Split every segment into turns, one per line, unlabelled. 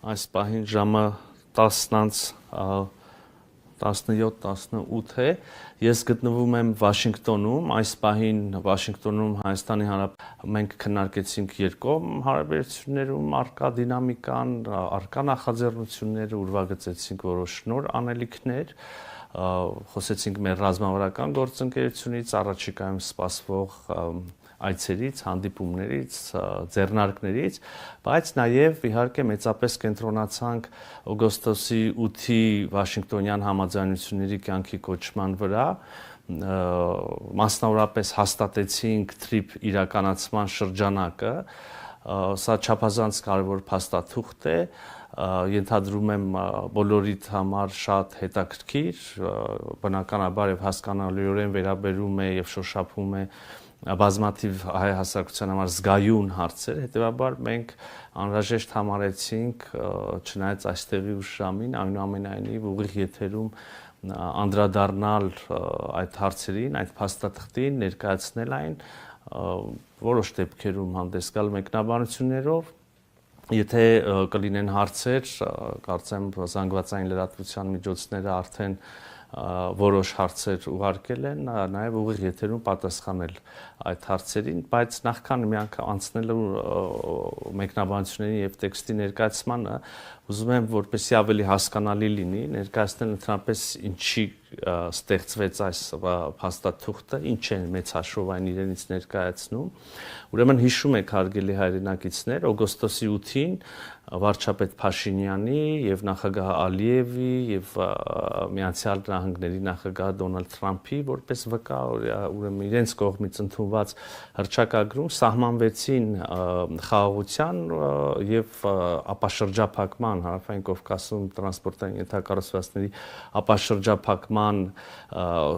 այս պահին ժամը 10:17-18 է։ Ես գտնվում եմ Վաշինգտոնում, այս պահին Վաշինգտոնում Հայաստանի Հանրապետությունում մենք քննարկեցինք երկկողմ հարաբերություններում արկա դինամիկան, արկա նախաձեռնությունները, ուրվագծեցինք որոշ նոր անելիքներ, խոսեցինք մեր ռազմավարական գործընկերությունից, առաջիկայում սպասվող այցերից, հանդիպումներից, ձեռնարկներից, բայց նաև իհարկե մեծապես կենտրոնացանք օգոստոսի 8-ի Վաշինգտոնյան համաձայնությունների կյանքի կոչման վրա, մասնավորապես հաստատեցինք TRIP իրականացման շրջանակը, սա չափազանց կարևոր փաստաթուղթ է, ենթադրում եմ բոլորիդ համար շատ հետաքրքիր, բնականաբար եւ հասկանալիորեն վերաբերում է եւ շոշափում է բազմաթիվ հայ հասարակության համար զգայուն հարցեր, հետեւաբար մենք անհրաժեշտ համարեցինք, չնայած այստեղի ուշ ժամին, այնուամենայնիվ ուղիղ եթերում անդրադառնալ այդ հարցերին, այդ փաստաթղթին, ներկայացնել այն, որոշ դեպքերում հանդես գալ մեկնաբանություններով, եթե կլինեն հարցեր, կարծեմ զանգվածային լրատվության միջոցները արդեն որոշ հարցեր ուղարկել են, նաև ուղիղ եթերում պատասխանել այդ հարցերին, բայց նախքան մի անգամ անցնելու մեկնաբանությունների եւ տեքստի ներկայացմանը, ուզում եմ որպեսզի ավելի հասկանալի լինի, ներկայացնել ընդհանրապես ինչի ստեղծվեց այս փաստաթուղթը, ինչ է մեծ հաշվով այն իրենից ներկայացնում։ Ուրեմն հիշում եք հարգելի հայրենակիցներ, օգոստոսի 8-ին վարչապետ Փաշինյանի եւ նախագահ Ալիևի եւ Միացյալ Նահանգների նախագահ Դոնալդ Թրամփի որպես վկա, ուրեմն իրենց կողմից ընդունված հռչակագրում սահմանվեցին խաղաղության եւ ապաշրջափակման հարավային Կովկասում տրանսպորտային ենթակառուցվածքների ապաշրջափակման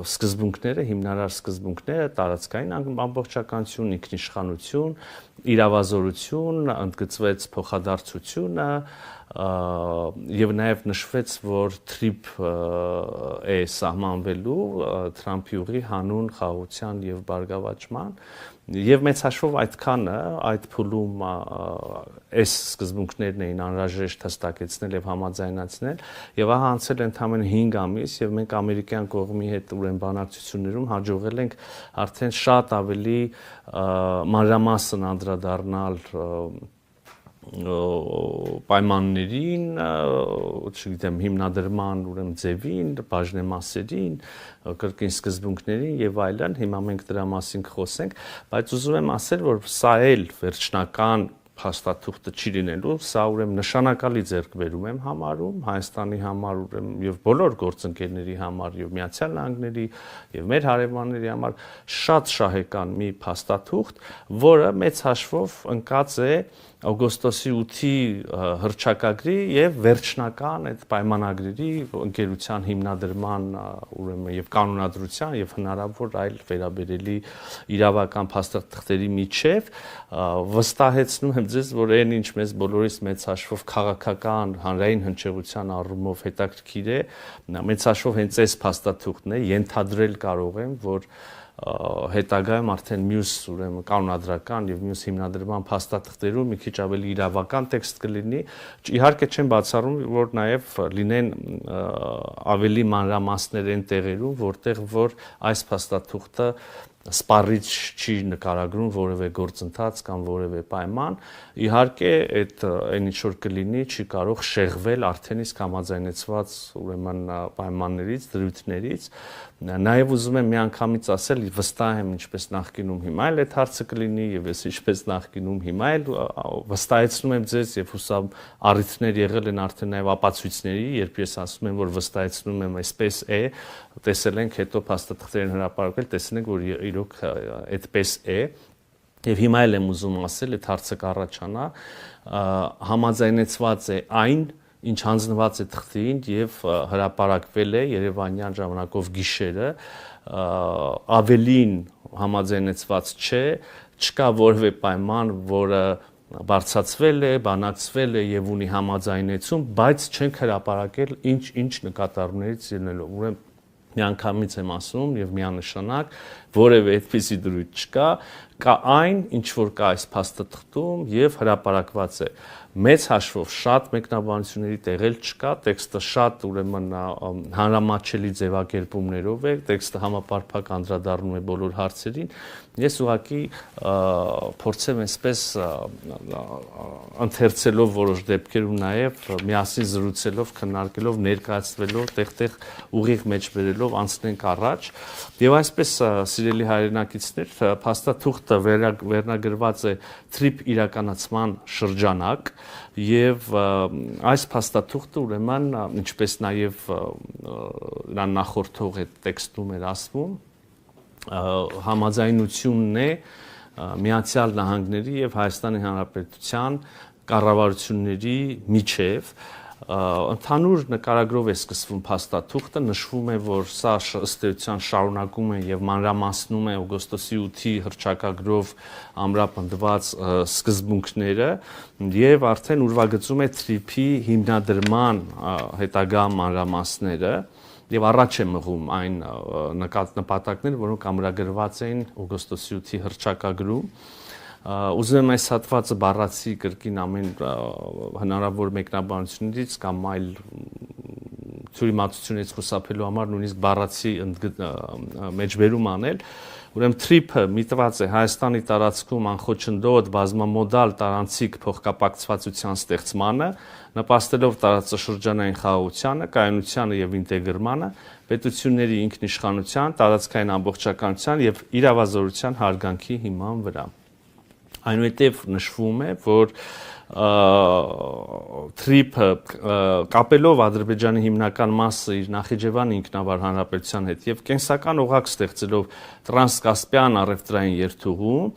սկզբունքները, հիմնարար սկզբունքները, տարածքային ամբողջականություն, ինքնիշխանություն, իրավազորություն, ընդգծվեց փոխադարձությունը եւ նաեւ նշվեց, որ TRIP է սահմանվելու Թրամփի ուղի հանուն խաղաղության եւ բարգավաճման եւ մեծ հաշվով այդքանը այդ փուլում այս սկզբունքներն էին անհրաժեշտ հստակեցնել եւ համաձայնացնել եւ ահա անցել է ընդամենը 5 ամիս եւ մենք ամերիկյան կողմի հետ ուրեմն բանակցություններում հաջողել ենք արդեն շատ ավելի մանրամասն անդրադառնալ պայմաններին, չգիտեմ, հիմնադրման ուրեմն ձևին, բաժնեմասերին, կրկին սկզբունքներին եւ այլն, հիմա մենք դրա մասին կխոսենք, բայց ուզում եմ ասել, որ սա էլ վերջնական փաստաթուղթը չի լինելու, սա ուրեմն նշանակալի ձեռքբերում եմ համարում Հայաստանի համար ուրեմն եւ բոլոր գործընկերների համար եւ Միացյալ Նահանգների եւ մեր հարևանների համար շատ շահեկան մի փաստաթուղթ, որը մեծ հաշվով ընկած է օգոստոսի 8-ի հռչակագրի եւ վերջնական այդ պայմանագրերի ընկերության հիմնադրման ուրեմն եւ կանոնադրության եւ հնարավոր այլ վերաբերելի իրավական փաստաթղթերի միջև վստահեցնում եմ ձեզ, որ այն ինչ մեզ բոլորիս մեծ հաշվով քաղաքական հանրային հնչեղության առումով հետաքրքիր է, մեծ հաշվով հենց այս փաստաթուղթն է, ենթադրել կարող եմ, որ հետագայում արդեն մյուս ուրեմն կանոնադրական եւ մյուս հիմնադրման փաստաթղթերում մի քիչ ավելի իրավական տեքստ կլինի, իհարկե չեմ բացառում, որ նաեւ լինեն ավելի մանրամասներ այն տեղերում, որտեղ որ այս փաստաթուղթը սպառիչ չի նկարագրում որևէ գործընթաց կամ որևէ պայման, իհարկե այդ այն ինչ որ կլինի չի կարող շեղվել արդեն իսկ համաձայնեցված ուրեմն պայմաններից, դրույթներից, նաև ուզում եմ միանգամից ասել, վստահ եմ ինչպես նախկինում հիմա էլ այդ հարցը կլինի եւ ես ինչպես նախկինում հիմա էլ վստահեցնում եմ ձեզ եւ հուսամ առիթներ եղել են արդեն նաև ապացույցների, երբ ես ասում եմ, որ վստահեցնում եմ, այսպես է, տեսել ենք հետո փաստաթղթերն հրապարակել, տեսնենք, որ իրոք այդպես է եւ հիմա էլ եմ ուզում ասել, այդ հարցը կառաջանա, համաձայնեցված է այն, ինչ հանձնված է թղթին եւ հրապարակվել է Երևանյան ժամանակով գիշերը, ավելին համաձայնեցված չէ, չկա որևէ պայման, որը բարձրացվել է, բանակցվել է եւ ունի համաձայնեցում, բայց չենք հրապարակել ինչ նկատառումներից ելնելով։ Ուրեմն միանգամից եմ ասում եւ միանշանակ որևէ այդպիսի դրույթ չկա, կա այն, ինչ որ կա այս փաստաթղթում եւ հրապարակված է։ Մեծ հաշվով շատ մեկնաբանությունների տեղել չկա, տեքստը շատ ուրեմն հանրամատչելի ձևակերպումներով է, տեքստը համապարփակ անդրադառնում է բոլոր հարցերին։ Ես ուղղակի փորձեմ այսպես ընթերցելով որոշ դեպքերում նաև միասին զրուցելով, քննարկելով, ներկայացնելով, տեղ-տեղ ուղիղ մեջ բերելով անցնենք առաջ։ Եվ այսպես սիրելի հայրենակիցներ, փաստաթուղթը վերնագրված է թրիփ իրականացման շրջանակ եւ այս փաստաթուղթը ուրեմն ինչպես նաև նա նախորդող այդ տեքստում էր ասվում համաձայնությունն է Միացյալ Նահանգների եւ Հայաստանի Հանրապետության կառավարությունների միջև ընդհանուր նկարագրով է սկսվում փաստաթուղթը, նշվում է, որ սա ըստ էության շարունակում է եւ մանրամասնում է օգոստոսի 8-ի հռչակագրով ամրապնդված սկզբունքները եւ արդեն ուրվագծում է թրիփի հիմնադրման հետագա մանրամասները եւ առաջ է մղում այն նպատակները, որոնք ամրագրված էին օգոստոսի 8-ի հռչակագրում։ Ուզում եմ այս հատվածը բառացի կրկին ամեն հնարավոր մեկնաբանություններից կամ այլ թյուրիմացությունից խուսափելու համար նույնիսկ բառացի մեջբերում անել։ Ուրեմն թրիփը միտված է Հայաստանի տարածքում անխոչնդոտ բազմամոդալ տարանցիկ փոխկապակցվածության ստեղծմանը, նպաստելով տարածաշրջանային խաղաղությանը, կայունությանը եւ ինտեգրմանը, պետությունների ինքնիշխանության, տարածքային ամբողջականության եւ իրավազորության հարգանքի հիման վրա։ Այնուհետև նշվում է, որ թրիփը կապելով Ադրբեջանի հիմնական մասը իր Նախիջևան ինքնավար հանրապետության հետ եւ կենսական օղակ ստեղծելով տրանսկասպյան առևտրային երթուղում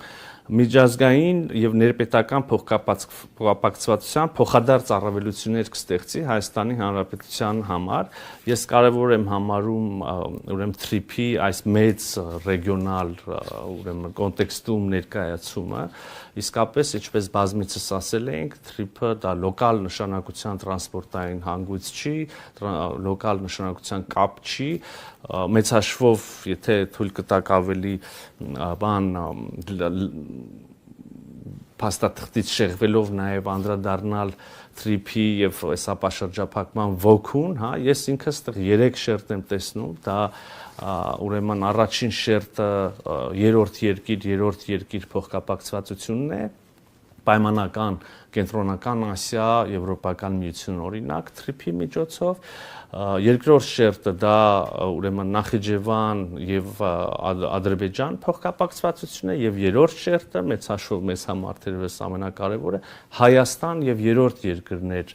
միջազգային եւ ներպետական փոխկապակցվածության փոխադարձ առավելություններ կստեղծի Հայաստանի Հանրապետության համար։ Ես կարևոր եմ համարում ուրեմն թրիփի այս մեծ ռեգիոնալ ուրեմն կոնտեքստում ներկայացումը, իսկապես ինչպես բազմիցս ասել ենք, թրիփը դա լոկալ նշանակության տրանսպորտային հանգույց չի, լոկալ նշանակության կապ չի, մեծ հաշվով, եթե թույլ կտակ ավելի բան փաստաթղթից շեղվելով նաև անդրադառնալ թրիփի եւ սապաշրջափակման ոգուն, հա, ես ինքս 3 շերտ եմ տեսնում, դա ուրեմն առաջին շերտը երրորդ երկիր փոխկապակցվածությունն է, պայմանական կենտրոնական Ասիա, Եվրոպական միություն օրինակ թրիփի միջոցով, երկրորդ շերտը դա ուրեմն Նախիջևան եւ Ադրբեջան փոխկապակցվածությունն է եւ երրորդ շերտը մեծ հաշվով մեզ համար թերևս ամենակարևորը Հայաստան եւ երրորդ երկրներ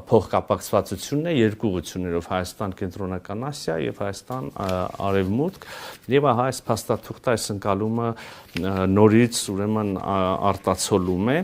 փոխկապակցվածությունն է երկու ուղղություններով Հայաստան կենտրոնական Ասիա եւ Հայաստան արևմուտք եւ ահա այս փաստաթուղթը այս ընկալումը նորից ուրեմն արտացոլում է